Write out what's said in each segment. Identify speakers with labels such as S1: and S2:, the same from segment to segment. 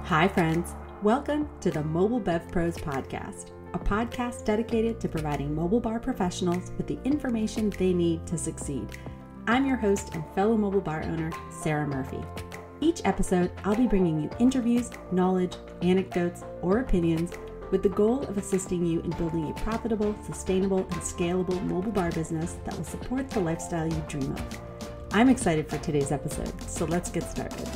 S1: Hi, friends. Welcome to the Mobile Bev Pros podcast, a podcast dedicated to providing mobile bar professionals with the information they need to succeed. I'm your host and fellow mobile bar owner, Sarah Murphy. Each episode, I'll be bringing you interviews, knowledge, anecdotes, or opinions with the goal of assisting you in building a profitable, sustainable, and scalable mobile bar business that will support the lifestyle you dream of. I'm excited for today's episode, so let's get started.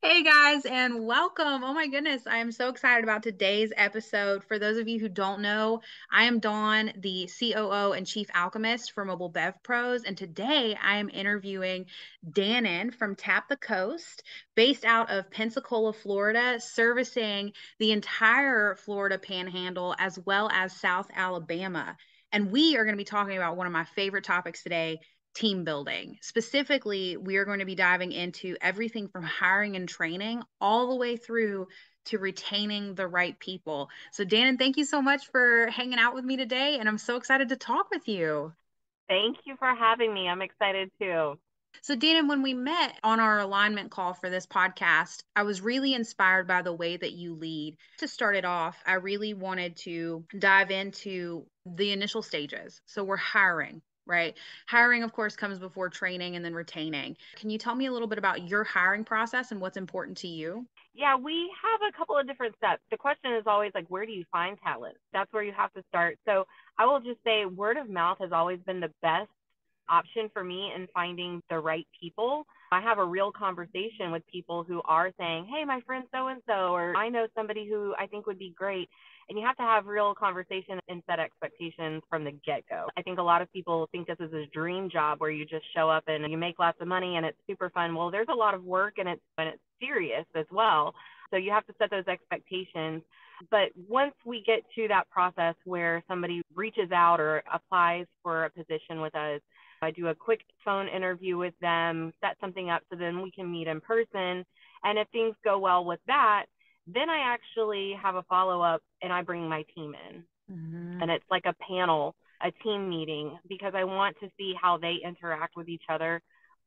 S2: Hey guys, and welcome. Oh my goodness, I am so excited about today's episode. For those of you who don't know, I am Dawn, the COO and Chief Alchemist for Mobile Bev Pros, and today I am interviewing Dannon from Tap the Coast, based out of Pensacola, Florida, servicing the entire Florida Panhandle as well as South Alabama. And we are going to be talking about one of my favorite topics today, team building. Specifically, we are going to be diving into everything from hiring and training all the way through to retaining the right people. So Dannon, thank you so much for hanging out with me today, and I'm so excited to talk with you.
S3: Thank you for having me. I'm excited too.
S2: So Dannon, when we met on our alignment call for this podcast, I was really inspired by the way that you lead. To start it off, I really wanted to dive into the initial stages. So we're hiring, right? Hiring, of course, comes before training and then retaining. Can you tell me a little bit about your hiring process and what's important to you?
S3: Yeah, we have a couple of different steps. The question is always like, where do you find talent? That's where you have to start. So I will just say word of mouth has always been the best option for me in finding the right people. I have a real conversation with people who are saying, hey, my friend so-and-so, or I know somebody who I think would be great. And you have to have real conversation and set expectations from the get-go. I think a lot of people think this is a dream job where you just show up and you make lots of money and it's super fun. Well, there's a lot of work and it's serious as well. So you have to set those expectations. But once we get to that process where somebody reaches out or applies for a position with us, I do a quick phone interview with them, set something up so then we can meet in person. And if things go well with that, then I actually have a follow-up and I bring my team in. Mm-hmm. And it's like a panel, a team meeting, because I want to see how they interact with each other.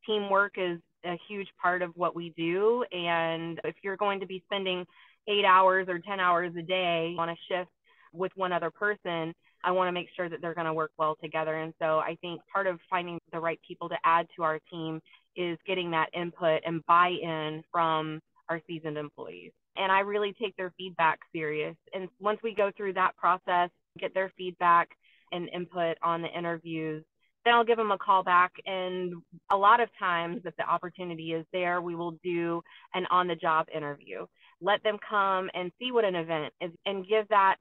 S3: Teamwork is a huge part of what we do. And if you're going to be spending 8 hours or 10 hours a day on a shift with one other person, I want to make sure that they're going to work well together. And so I think part of finding the right people to add to our team is getting that input and buy-in from our seasoned employees. And I really take their feedback serious. And once we go through that process, get their feedback and input on the interviews, then I'll give them a call back. And a lot of times, if the opportunity is there, we will do an on-the-job interview. Let them come and see what an event is and give that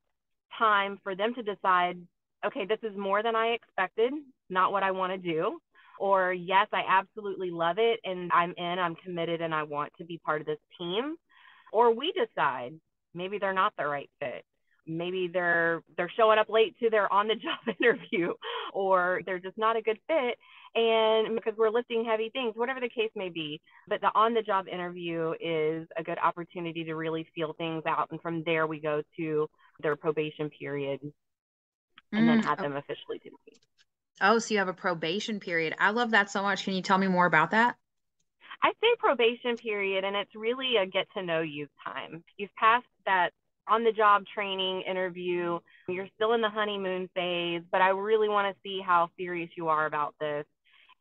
S3: time for them to decide, okay, this is more than I expected, not what I want to do. Or yes, I absolutely love it and I'm committed and I want to be part of this team. Or we decide maybe they're not the right fit. Maybe they're showing up late to their on-the-job interview, or they're just not a good fit. And because we're lifting heavy things, whatever the case may be. But the on-the-job interview is a good opportunity to really feel things out. And from there, we go to their probation period and then have them officially to me.
S2: Oh, so you have a probation period. I love that so much. Can you tell me more about that?
S3: I say probation period, and it's really a get to know you time. You've passed that on-the-job training interview. You're still in the honeymoon phase, but I really want to see how serious you are about this.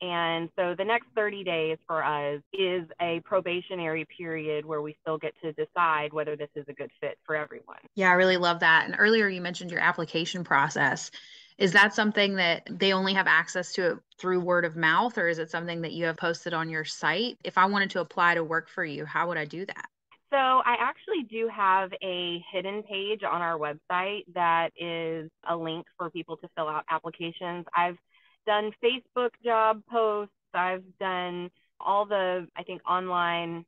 S3: And so the next 30 days for us is a probationary period where we still get to decide whether this is a good fit for everyone.
S2: Yeah, I really love that. And earlier you mentioned your application process. Is that something that they only have access to through word of mouth, or is it something that you have posted on your site? If I wanted to apply to work for you, how would I do that?
S3: So I actually do have a hidden page on our website that is a link for people to fill out applications. I've done Facebook job posts. I've done all the, I think, online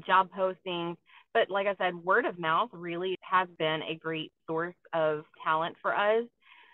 S3: job postings. But like I said, word of mouth really has been a great source of talent for us.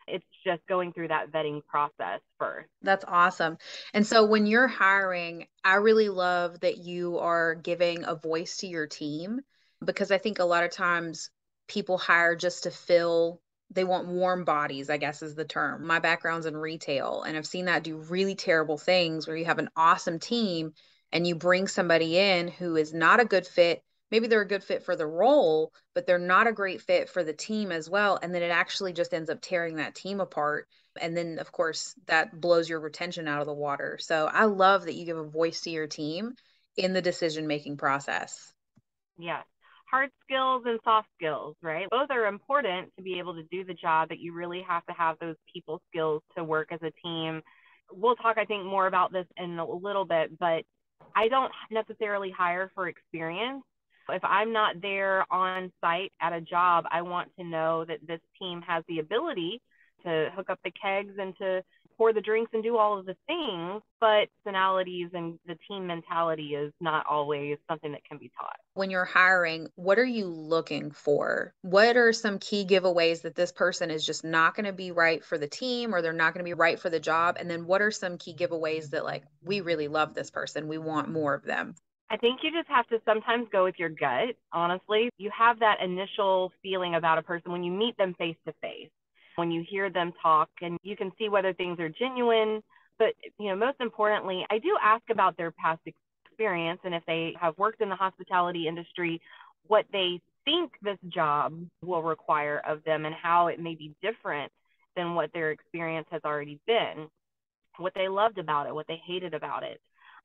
S3: It's just going through that vetting process first.
S2: That's awesome. And so when you're hiring, I really love that you are giving a voice to your team, because I think a lot of times people hire just to fill, they want warm bodies, I guess is the term. My background's in retail, and I've seen that do really terrible things where you have an awesome team and you bring somebody in who is not a good fit. Maybe they're a good fit for the role, but they're not a great fit for the team as well. And then it actually just ends up tearing that team apart. And then, of course, that blows your retention out of the water. So I love that you give a voice to your team in the decision-making process.
S3: Yes. Hard skills and soft skills, right? Both are important to be able to do the job, but you really have to have those people skills to work as a team. We'll talk, I think, more about this in a little bit, but I don't necessarily hire for experience. If I'm not there on site at a job, I want to know that this team has the ability to hook up the kegs and to pour the drinks and do all of the things, but personalities and the team mentality is not always something that can be taught.
S2: When you're hiring, what are you looking for? What are some key giveaways that this person is just not going to be right for the team or they're not going to be right for the job? And then what are some key giveaways that, like, we really love this person, we want more of them?
S3: I think you just have to sometimes go with your gut. Honestly, you have that initial feeling about a person when you meet them face to face, when you hear them talk, and you can see whether things are genuine. But, most importantly, I do ask about their past experience and if they have worked in the hospitality industry, what they think this job will require of them and how it may be different than what their experience has already been, what they loved about it, what they hated about it.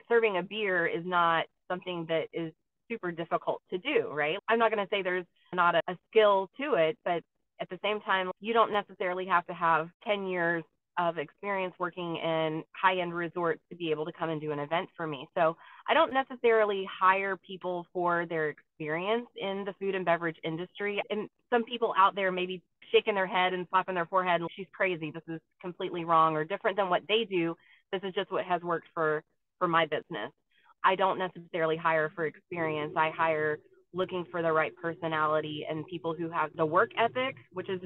S3: Serving a beer is not something that is super difficult to do, right? I'm not going to say there's not a skill to it, but at the same time, you don't necessarily have to have 10 years of experience working in high-end resorts to be able to come and do an event for me. So I don't necessarily hire people for their experience in the food and beverage industry. And some people out there may be shaking their head and slapping their forehead, and she's crazy. This is completely wrong or different than what they do. This is just what has worked for my business. I don't necessarily hire for experience. I hire looking for the right personality and people who have the work ethic, which is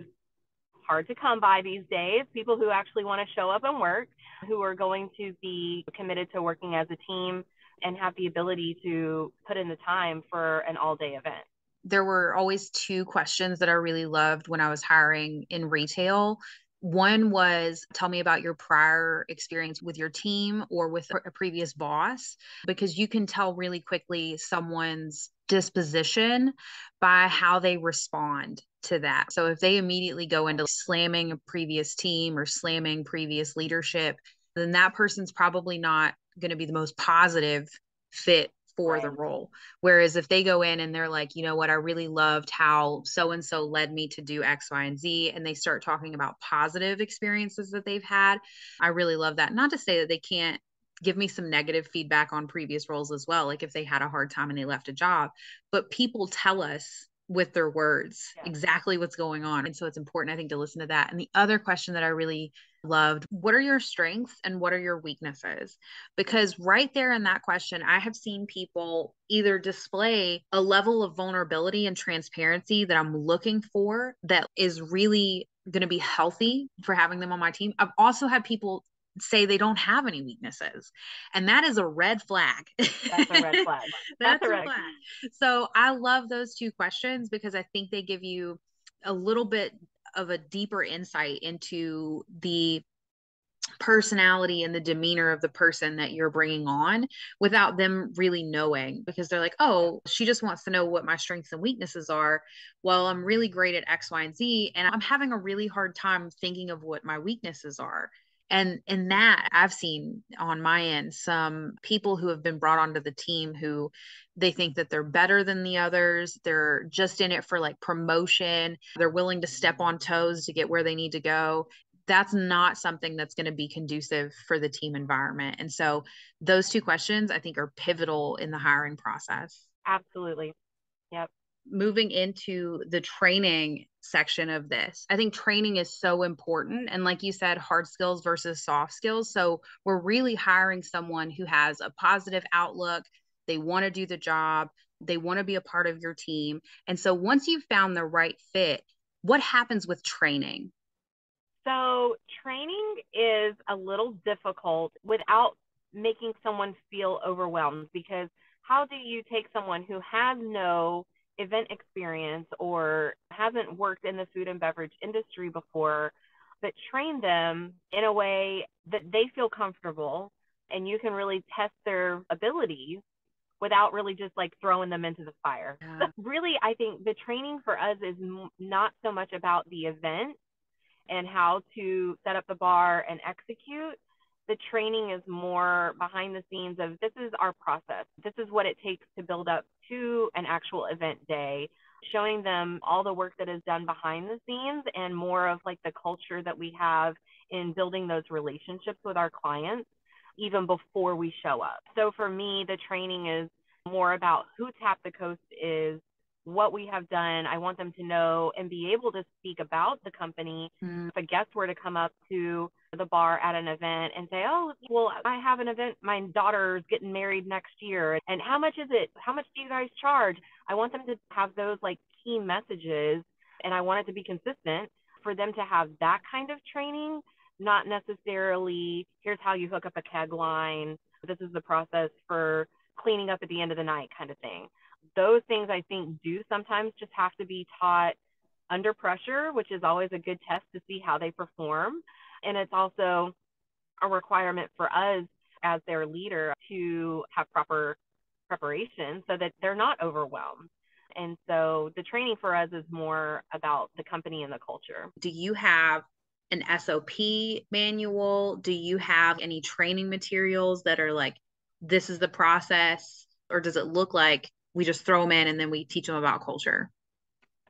S3: hard to come by these days. People who actually want to show up and work, who are going to be committed to working as a team and have the ability to put in the time for an all-day event.
S2: There were always two questions that I really loved when I was hiring in retail. One was, tell me about your prior experience with your team or with a previous boss, because you can tell really quickly someone's disposition by how they respond to that. So if they immediately go into slamming a previous team or slamming previous leadership, then that person's probably not going to be the most positive fit for the role. Whereas if they go in and they're like, you know what, I really loved how so-and-so led me to do X, Y, and Z, and they start talking about positive experiences that they've had, I really love that. Not to say that they can't give me some negative feedback on previous roles as well, like if they had a hard time and they left a job, but people tell us with their words exactly what's going on. And so it's important, I think, to listen to that. And the other question that I really loved, what are your strengths and what are your weaknesses? Because right there in that question, I have seen people either display a level of vulnerability and transparency that I'm looking for that is really going to be healthy for having them on my team. I've also had people say they don't have any weaknesses, and that is a red flag.
S3: That's a red flag.
S2: That's a red flag. So I love those two questions because I think they give you a little bit of a deeper insight into the personality and the demeanor of the person that you're bringing on without them really knowing, because they're like, oh, she just wants to know what my strengths and weaknesses are. Well, I'm really great at X, Y, and Z, and I'm having a really hard time thinking of what my weaknesses are. And in that, I've seen on my end some people who have been brought onto the team who they think that they're better than the others. They're just in it for like promotion. They're willing to step on toes to get where they need to go. That's not something that's going to be conducive for the team environment. And so those two questions, I think, are pivotal in the hiring process.
S3: Absolutely. Yep.
S2: Moving into the training section of this, I think training is so important. And like you said, hard skills versus soft skills. So we're really hiring someone who has a positive outlook. They want to do the job. They want to be a part of your team. And so once you've found the right fit, what happens with training?
S3: So training is a little difficult without making someone feel overwhelmed, because how do you take someone who has no event experience or hasn't worked in the food and beverage industry before, but train them in a way that they feel comfortable and you can really test their abilities without really just like throwing them into the fire.
S2: Yeah.
S3: Really, I think the training for us is not so much about the event and how to set up the bar and execute. The training is more behind the scenes of this is our process. This is what it takes to build up to an actual event day, showing them all the work that is done behind the scenes and more of like the culture that we have in building those relationships with our clients even before we show up. So for me, the training is more about who Tap the Coast is, what we have done. I want them to know and be able to speak about the company. If a guest were to come up to the bar at an event and say, oh, well, I have an event, my daughter's getting married next year, and how much is it? How much do you guys charge? I want them to have those like key messages, and I want it to be consistent for them to have that kind of training, not necessarily here's how you hook up a keg line, this is the process for cleaning up at the end of the night kind of thing. Those things I think do sometimes just have to be taught under pressure, which is always a good test to see how they perform. And it's also a requirement for us as their leader to have proper preparation so that they're not overwhelmed. And so the training for us is more about the company and the culture.
S2: Do you have an SOP manual? Do you have any training materials that are like, this is the process? Or does it look like we just throw them in and then we teach them about culture?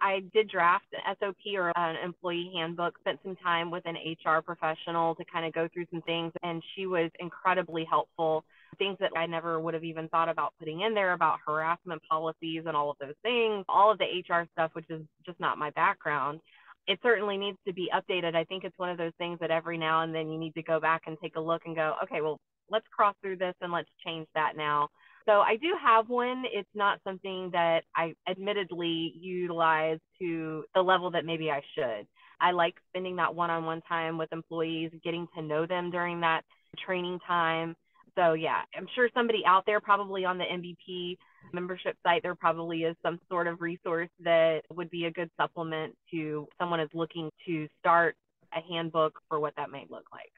S3: I did draft an SOP or an employee handbook, spent some time with an HR professional to kind of go through some things, and she was incredibly helpful. Things that I never would have even thought about putting in there about harassment policies and all of those things, all of the HR stuff, which is just not my background. It certainly needs to be updated. I think it's one of those things that every now and then you need to go back and take a look and go, okay, well, let's cross through this and let's change that now. So I do have one. It's not something that I admittedly utilize to the level that maybe I should. I like spending that one-on-one time with employees, getting to know them during that training time. So yeah, I'm sure somebody out there probably on the MB.P membership site, there probably is some sort of resource that would be a good supplement to someone is looking to start a handbook for what that may look like.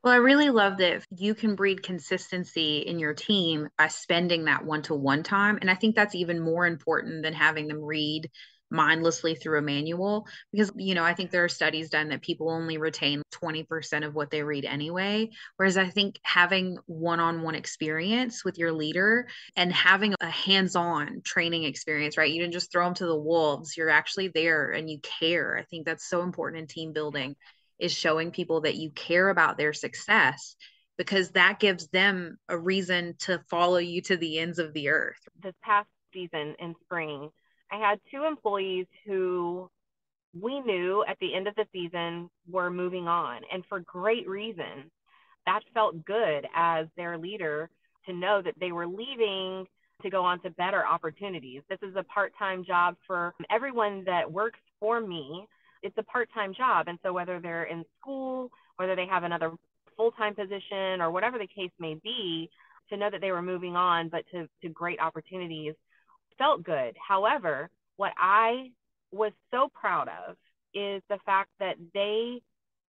S2: Well, I really love that you can breed consistency in your team by spending that one-to-one time. And I think that's even more important than having them read mindlessly through a manual because, I think there are studies done that people only retain 20% of what they read anyway. Whereas I think having one-on-one experience with your leader and having a hands-on training experience, right? You didn't just throw them to the wolves. You're actually there and you care. I think that's so important in team building, is showing people that you care about their success, because that gives them a reason to follow you to the ends of the earth.
S3: This past season in spring, I had 2 employees who we knew at the end of the season were moving on, and for great reason. That felt good as their leader to know that they were leaving to go on to better opportunities. This is a part-time job for everyone that works for me. It's a part-time job. And so whether they're in school, whether they have another full-time position or whatever the case may be, to know that they were moving on, but to great opportunities felt good. However, what I was so proud of is the fact that they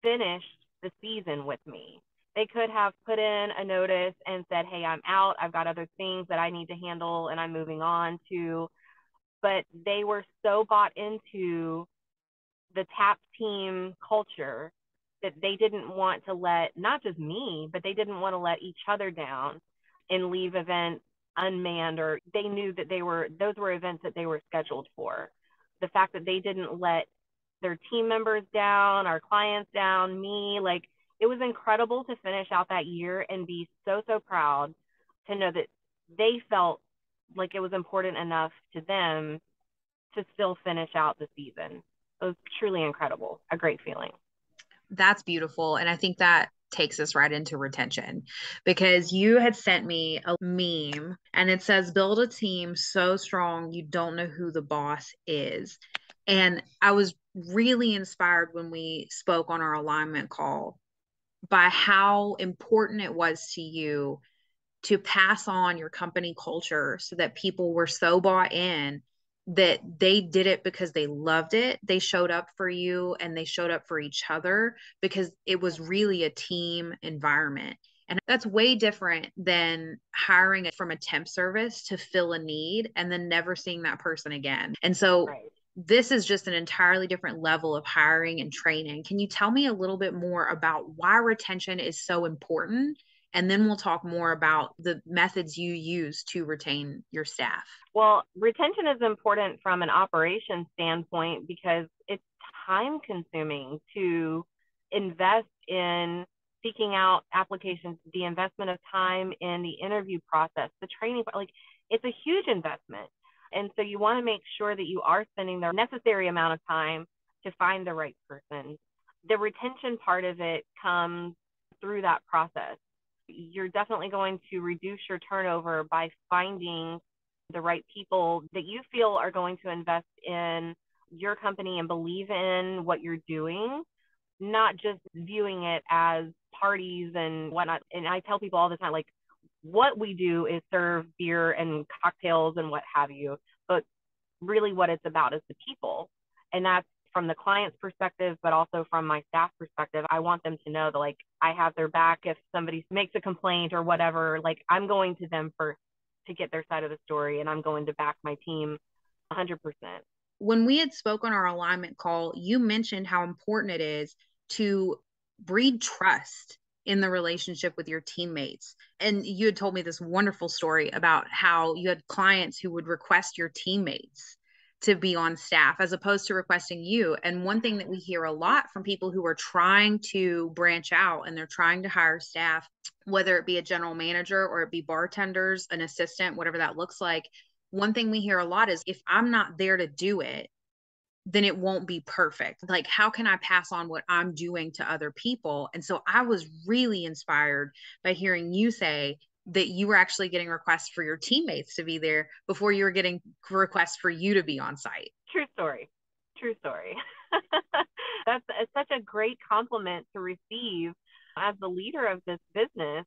S3: finished the season with me. They could have put in a notice and said, hey, I'm out. I've got other things that I need to handle and I'm moving on to. But they were so bought into the TAP team culture that they didn't want to let, not just me, but they didn't want to let each other down and leave events unmanned, or they knew that those were events that they were scheduled for. The fact that they didn't let their team members down, our clients down, me, like, it was incredible to finish out that year and be so, so proud to know that they felt like it was important enough to them to still finish out the season. It was truly incredible, a great feeling.
S2: That's beautiful. And I think that takes us right into retention, because you had sent me a meme and it says, build a team so strong you don't know who the boss is. And I was really inspired when we spoke on our alignment call by how important it was to you to pass on your company culture so that people were so bought in that they did it because they loved it. They showed up for you and they showed up for each other because it was really a team environment. And that's way different than hiring from a temp service to fill a need and then never seeing that person again. And so
S3: Right.
S2: this is just an entirely different level of hiring and training. Can you tell me a little bit more about why retention is so important? And then we'll talk more about the methods you use to retain your staff.
S3: Well, retention is important from an operations standpoint because it's time consuming to invest in seeking out applications, the investment of time in the interview process, the training, like it's a huge investment. And so you want to make sure that you are spending the necessary amount of time to find the right person. The retention part of it comes through that process. You're definitely going to reduce your turnover by finding the right people that you feel are going to invest in your company and believe in what you're doing, not just viewing it as parties and whatnot. And I tell people all the time, like, what we do is serve beer and cocktails and what have you, but really what it's about is the people. And that's from the client's perspective, but also from my staff perspective. I want them to know that, like, I have their back if somebody makes a complaint or whatever. Like, I'm going to them first to get their side of the story, and I'm going to back my team 100%.
S2: When we had spoke on our alignment call, you mentioned how important it is to breed trust in the relationship with your teammates. And you had told me this wonderful story about how you had clients who would request your teammates to be on staff as opposed to requesting you. And one thing that we hear a lot from people who are trying to branch out and they're trying to hire staff, whether it be a general manager or it be bartenders, an assistant, whatever that looks like, one thing we hear a lot is if I'm not there to do it, then it won't be perfect. Like, how can I pass on what I'm doing to other people? And so I was really inspired by hearing you say that you were actually getting requests for your teammates to be there before you were getting requests for you to be on site.
S3: True story. True story. That's such a great compliment to receive as the leader of this business,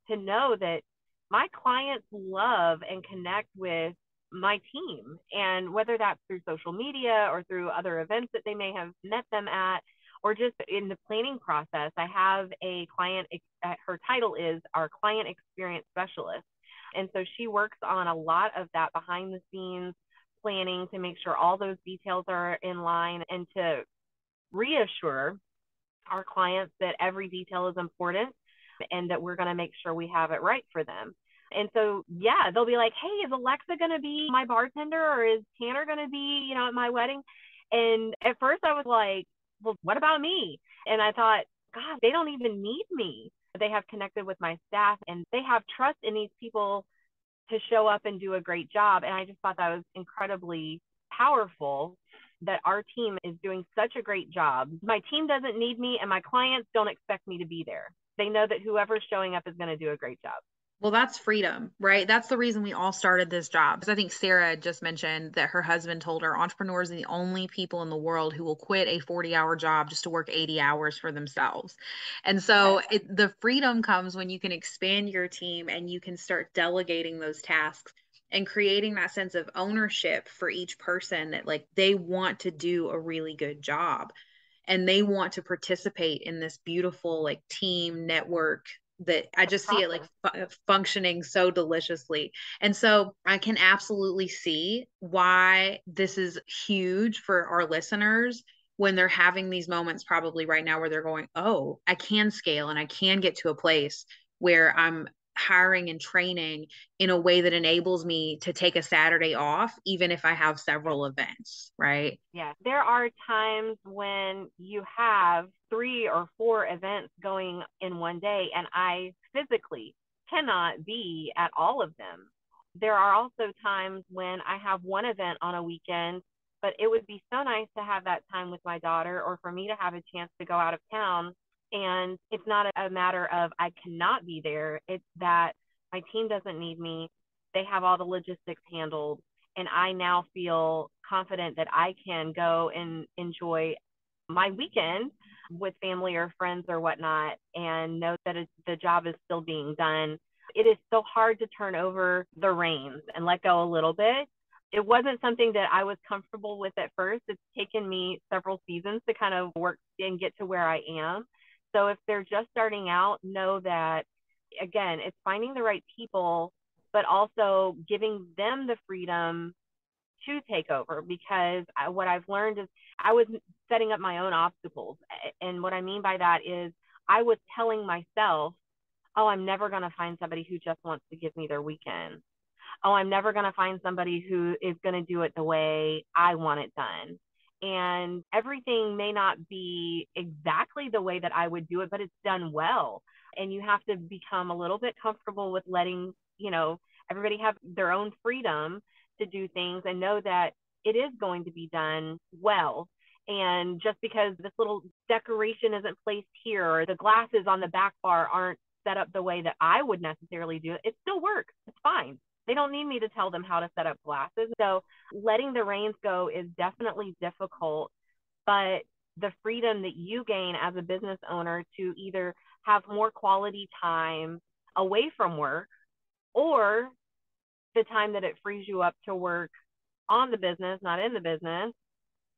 S3: to know that my clients love and connect with my team. And whether that's through social media or through other events that they may have met them at, or just in the planning process, I have a client, her title is our client experience specialist. And so she works on a lot of that behind the scenes planning to make sure all those details are in line and to reassure our clients that every detail is important and that we're going to make sure we have it right for them. And so, yeah, they'll be like, hey, is Alexa going to be my bartender, or is Tanner going to be, at my wedding? And at first I was like, well, what about me? And I thought, God, they don't even need me. They have connected with my staff and they have trust in these people to show up and do a great job. And I just thought that was incredibly powerful, that our team is doing such a great job. My team doesn't need me and my clients don't expect me to be there. They know that whoever's showing up is going to do a great job.
S2: Well, that's freedom, right? That's the reason we all started this job. Because I think Sarah just mentioned that her husband told her entrepreneurs are the only people in the world who will quit a 40-hour job just to work 80 hours for themselves. And so the freedom comes when you can expand your team and you can start delegating those tasks and creating that sense of ownership for each person, that like they want to do a really good job and they want to participate in this beautiful like team network that I just see it like functioning so deliciously. And so I can absolutely see why this is huge for our listeners when they're having these moments probably right now where they're going, oh, I can scale and I can get to a place where I'm hiring and training in a way that enables me to take a Saturday off, even if I have several events, right?
S3: Yeah. There are times when you have 3 or 4 events going in one day, and I physically cannot be at all of them. There are also times when I have one event on a weekend, but it would be so nice to have that time with my daughter, or for me to have a chance to go out of town. And it's not a matter of I cannot be there. It's that my team doesn't need me. They have all the logistics handled. And I now feel confident that I can go and enjoy my weekend with family or friends or whatnot, and know that the job is still being done. It is so hard to turn over the reins and let go a little bit. It wasn't something that I was comfortable with at first. It's taken me several seasons to kind of work and get to where I am. So if they're just starting out, know that again, it's finding the right people, but also giving them the freedom to take over, because what I've learned is I was setting up my own obstacles. And what I mean by that is I was telling myself, oh, I'm never going to find somebody who just wants to give me their weekend. Oh, I'm never going to find somebody who is going to do it the way I want it done. And everything may not be exactly the way that I would do it, but it's done well. And you have to become a little bit comfortable with letting, everybody have their own freedom to do things and know that it is going to be done well. And just because this little decoration isn't placed here, or the glasses on the back bar aren't set up the way that I would necessarily do it, it still works. It's fine. They don't need me to tell them how to set up glasses. So letting the reins go is definitely difficult, but the freedom that you gain as a business owner to either have more quality time away from work, or the time that it frees you up to work on the business, not in the business,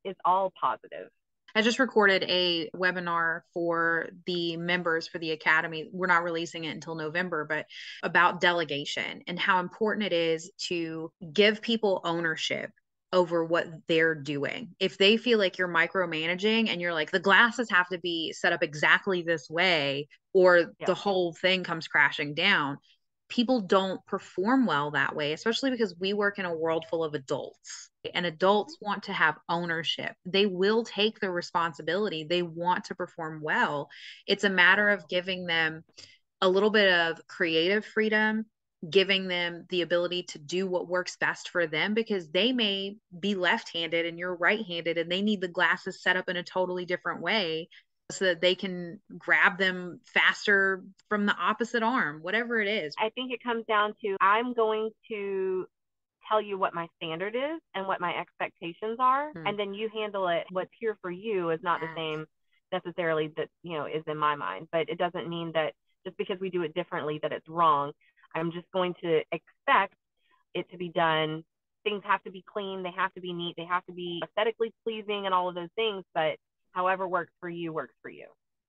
S3: is all positive.
S2: I just recorded a webinar for the members for the Academy. We're not releasing it until November, but about delegation and how important it is to give people ownership over what they're doing. If they feel like you're micromanaging and you're like, the glasses have to be set up exactly this way, or the whole thing comes crashing down, people don't perform well that way, especially because we work in a world full of adults. And adults want to have ownership. They will take the responsibility. They want to perform well. It's a matter of giving them a little bit of creative freedom, giving them the ability to do what works best for them, because they may be left-handed and you're right-handed and they need the glasses set up in a totally different way so that they can grab them faster from the opposite arm, whatever it is.
S3: I think it comes down to, I'm going to tell you what my standard is and what my expectations are, and then you handle it. What's here for you is not the same necessarily that is in my mind, but it doesn't mean that just because we do it differently that it's wrong. I'm just going to expect it to be done. Things have to be clean, they have to be neat, they have to be aesthetically pleasing and all of those things, but however works for you works for you.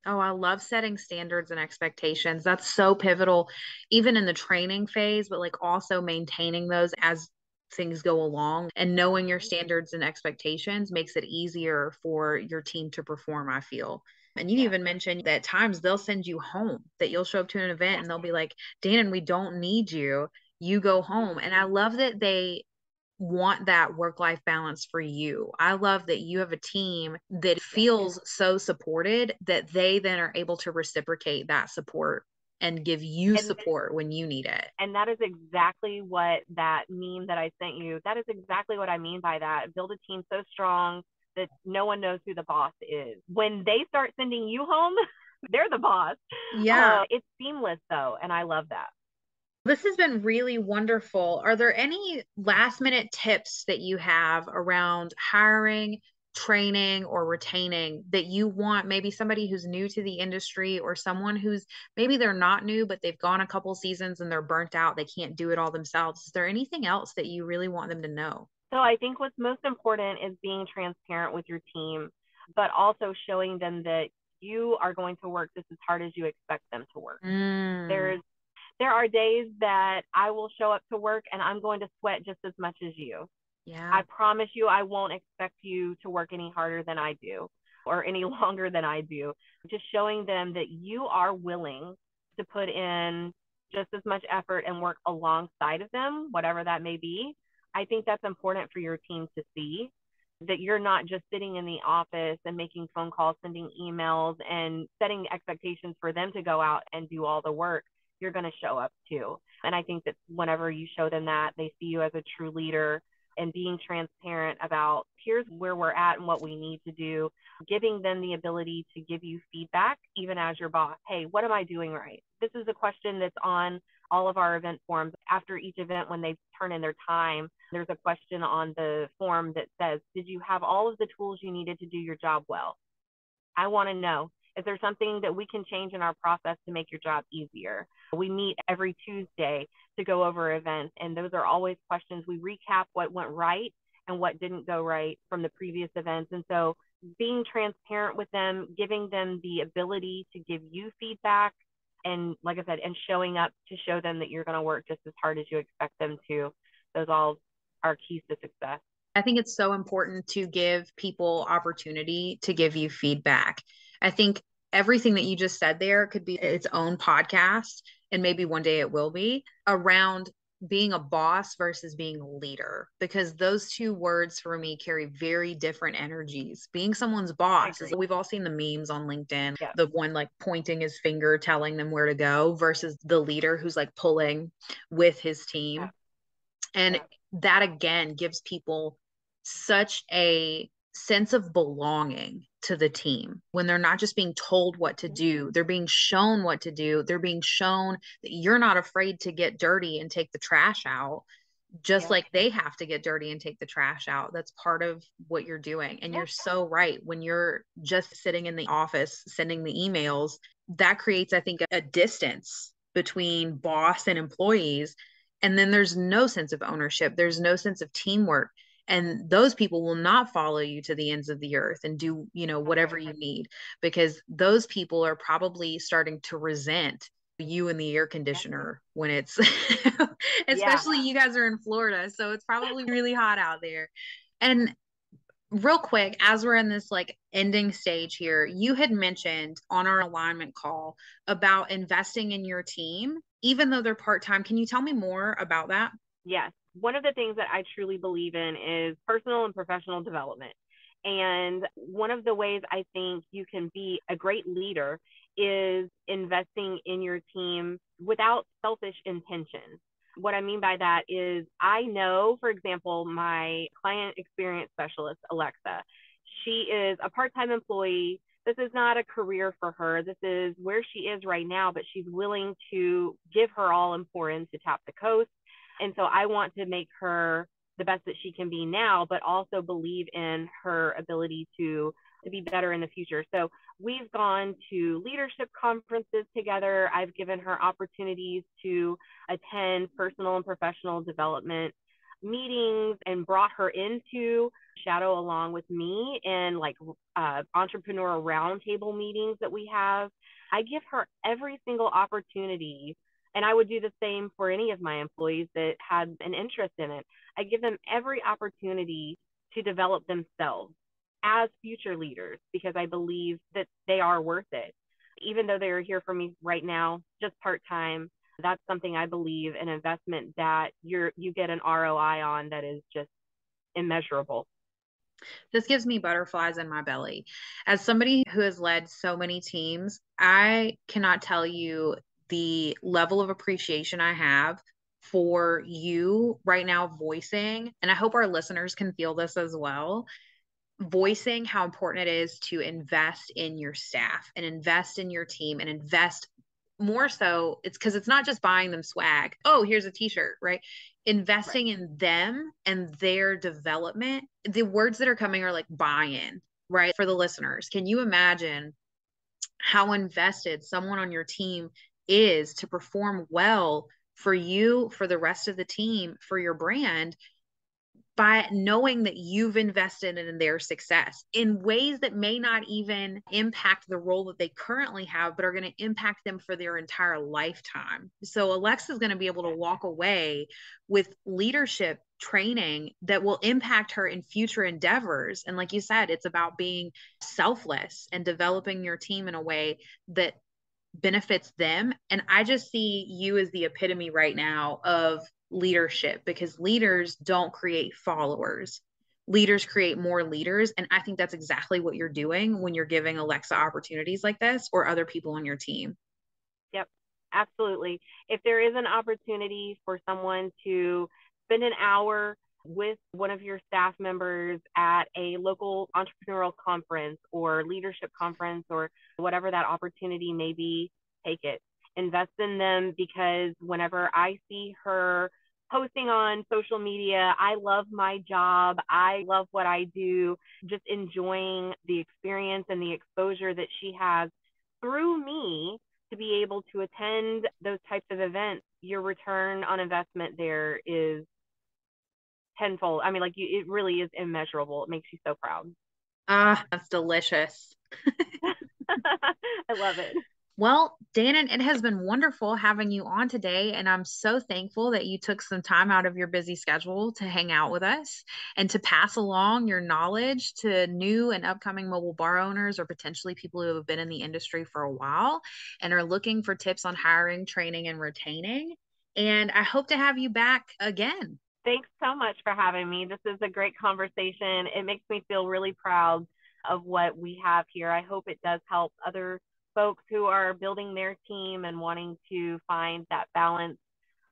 S2: Oh, I love setting standards and expectations. That's so pivotal, even in the training phase, but like also maintaining those as things go along, and knowing your standards and expectations makes it easier for your team to perform, I feel. And you even mentioned that at times they'll send you home, that you'll show up to an event and they'll be like, Dannon, we don't need you. You go home. And I love that they want that work-life balance for you. I love that you have a team that feels so supported that they then are able to reciprocate that support and give you support when you need it.
S3: And that is exactly what that meme that I sent you, that is exactly what I mean by that. Build a team so strong that no one knows who the boss is. When they start sending you home, they're the boss.
S2: Yeah.
S3: It's seamless though, and I love that.
S2: This has been really wonderful. Are there any last minute tips that you have around hiring, training, or retaining that you want maybe somebody who's new to the industry, or someone who's maybe they're not new, but they've gone a couple seasons and they're burnt out, they can't do it all themselves? Is there anything else that you really want them to know?
S3: So I think what's most important is being transparent with your team, but also showing them that you are going to work just as hard as you expect them to work. There are days that I will show up to work and I'm going to sweat just as much as you.
S2: Yeah.
S3: I promise you, I won't expect you to work any harder than I do or any longer than I do. Just showing them that you are willing to put in just as much effort and work alongside of them, whatever that may be. I think that's important for your team to see, that you're not just sitting in the office and making phone calls, sending emails, and setting expectations for them to go out and do all the work. You're going to show up too. And I think that whenever you show them that, they see you as a true leader, and being transparent about here's where we're at and what we need to do, giving them the ability to give you feedback, even as your boss. Hey, what am I doing right? This is a question that's on all of our event forms. After each event, when they turn in their time, there's a question on the form that says, did you have all of the tools you needed to do your job well? I want to know, is there something that we can change in our process to make your job easier? We meet every Tuesday to go over events, and those are always questions. We recap what went right and what didn't go right from the previous events. And so being transparent with them, giving them the ability to give you feedback, and like I said, and showing up to show them that you're going to work just as hard as you expect them to. Those all are keys to success.
S2: I think it's so important to give people opportunity to give you feedback. I think everything that you just said there could be its own podcast, and maybe one day it will be, around being a boss versus being a leader, because those two words for me carry very different energies. Being someone's boss is, we've all seen the memes on LinkedIn,
S3: Yeah.
S2: the one like pointing his finger, telling them where to go, versus the leader who's like pulling with his team.
S3: Yeah.
S2: And
S3: Yeah.
S2: that again gives people such a sense of belonging to the team when they're not just being told what to do, they're being shown what to do. They're being shown that you're not afraid to get dirty and take the trash out, just like they have to get dirty and take the trash out. That's part of what you're doing. And you're so right. When you're just sitting in the office sending the emails, that creates, I think, a distance between boss and employees. And then there's no sense of ownership. There's no sense of teamwork. And those people will not follow you to the ends of the earth and do, whatever you need, because those people are probably starting to resent you in the air conditioner when it's especially you guys are in Florida, so it's probably really hot out there. And real quick, as we're in this like ending stage here, you had mentioned on our alignment call about investing in your team even though they're part-time. Can you tell me more about that?
S3: Yes. One of the things that I truly believe in is personal and professional development. And one of the ways I think you can be a great leader is investing in your team without selfish intention. What I mean by that is, I know, for example, my client experience specialist, Alexa, she is a part-time employee. This is not a career for her. This is where she is right now, but she's willing to give her all and pour in to tap the coast. And so I want to make her the best that she can be now, but also believe in her ability to be better in the future. So we've gone to leadership conferences together. I've given her opportunities to attend personal and professional development meetings and brought her into shadow along with me in like entrepreneurial roundtable meetings that we have. I give her every single opportunity, and I would do the same for any of my employees that had an interest in it. I give them every opportunity to develop themselves as future leaders, because I believe that they are worth it. Even though they're here for me right now, just part-time, that's something I believe, an investment that you get an ROI on that is just immeasurable.
S2: This gives me butterflies in my belly. As somebody who has led so many teams, I cannot tell you the level of appreciation I have for you right now voicing, and I hope our listeners can feel this as well, voicing how important it is to invest in your staff and invest in your team and invest more so. It's because it's not just buying them swag. Oh, here's a t-shirt, right? Investing in them and their development. The words that are coming are like buy-in, right? For the listeners, can you imagine how invested someone on your team is to perform well for you, for the rest of the team, for your brand, by knowing that you've invested in their success in ways that may not even impact the role that they currently have, but are going to impact them for their entire lifetime. So Alexa's going to be able to walk away with leadership training that will impact her in future endeavors. And like you said, it's about being selfless and developing your team in a way that benefits them. And I just see you as the epitome right now of leadership, because leaders don't create followers. Leaders create more leaders. And I think that's exactly what you're doing when you're giving Alexa opportunities like this, or other people on your team.
S3: Yep, absolutely. If there is an opportunity for someone to spend an hour with one of your staff members at a local entrepreneurial conference or leadership conference or whatever that opportunity may be, take it. Invest in them, because whenever I see her posting on social media, I love my job, I love what I do, just enjoying the experience and the exposure that she has through me to be able to attend those types of events, your return on investment there is tenfold. I mean, like, it really is immeasurable. It makes you so proud.
S2: Ah, that's delicious.
S3: I love it.
S2: Well, Dannon, it has been wonderful having you on today, and I'm so thankful that you took some time out of your busy schedule to hang out with us and to pass along your knowledge to new and upcoming mobile bar owners or potentially people who have been in the industry for a while and are looking for tips on hiring, training, and retaining. And I hope to have you back again.
S3: Thanks so much for having me. This is a great conversation. It makes me feel really proud of what we have here. I hope it does help other folks who are building their team and wanting to find that balance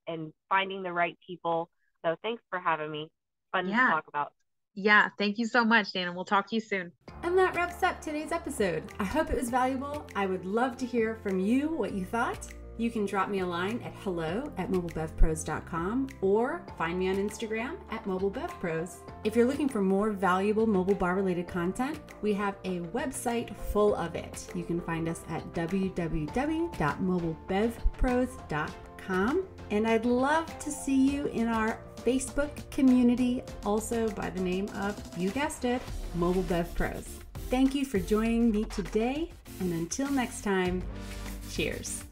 S3: and finding the right people. So thanks for having me. Fun to talk about.
S2: Yeah, thank you so much, Dan, and we'll talk to you soon.
S1: And that wraps up today's episode. I hope it was valuable. I would love to hear from you what you thought. You can drop me a line at hello@mobilebevpros.com or find me on Instagram at mobilebevpros. If you're looking for more valuable mobile bar related content, we have a website full of it. You can find us at www.mobilebevpros.com. And I'd love to see you in our Facebook community, also by the name of, you guessed it, Mobile Bev Pros. Thank you for joining me today, and until next time, cheers.